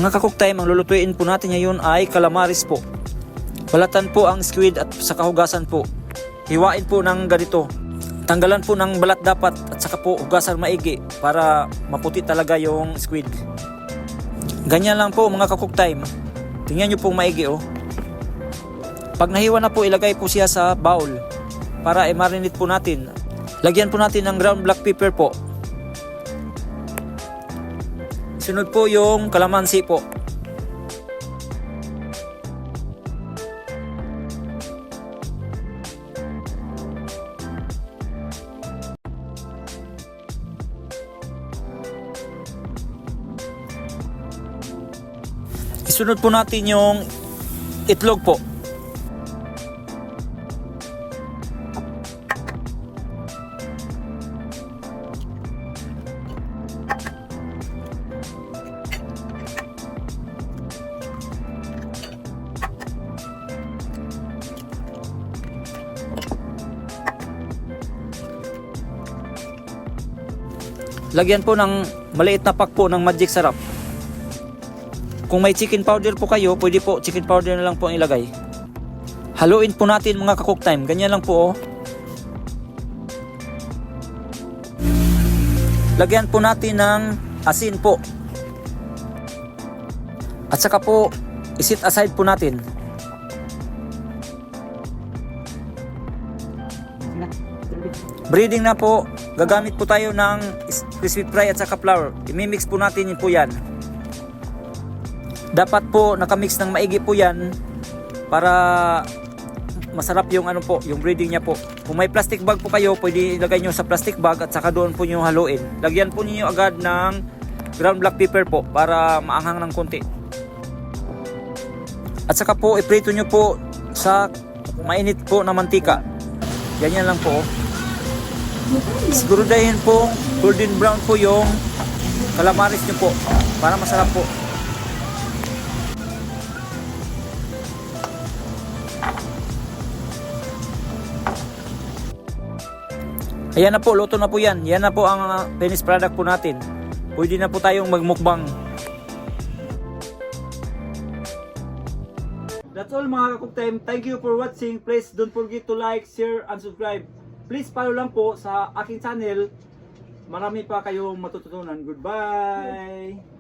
Mga ka-cook time, ang lulutuin po natin ngayon ay calamaris po. Balatan po ang squid at sa kahugasan po. Hiwain po ng ganito. Tanggalan po ng balat dapat at saka po hugasan maigi para maputi talaga yung squid. Ganyan lang po mga ka-cook time. Tingnan nyo po maigi oh. Pag nahiwa na po, ilagay po siya sa bowl para i-marinate po natin. Lagyan po natin ng ground black pepper po. Sunod po yung kalamansi po. Isunod po natin yung itlog po. Lagyan po ng maliit na pack po ng magic sarap. Kung may chicken powder po kayo, pwede po chicken powder na lang po ang ilagay. Haluin po natin mga ka-cook time. Ganyan lang po oh. Lagyan po natin ng asin po. At saka po, isit aside po natin. Breading na po, gagamit po tayo ng crispy fry at saka flour. I-mix po natin yun po yan. Dapat po nakamix ng maigi po yan para masarap yung ano po, yung breading niya po. Kung may plastic bag po kayo, pwede ilagay nyo sa plastic bag at saka doon po nyo haluin. Lagyan po niyo agad ng ground black pepper po para maanghang ng konti. At saka po iprito nyo po sa mainit po na mantika. Ganyan lang po. Siguraduhin po golden brown po yung calamaris nyo po para masarap po. Ayan na po, luto na po yan. Yan na po ang finished product po natin. Pwede na po tayong magmukbang. That's all mga ka-cook time. Thank you for watching. Please don't forget to like, share, and subscribe. Please follow lang po sa aking channel. Marami pa kayong matututunan. Goodbye!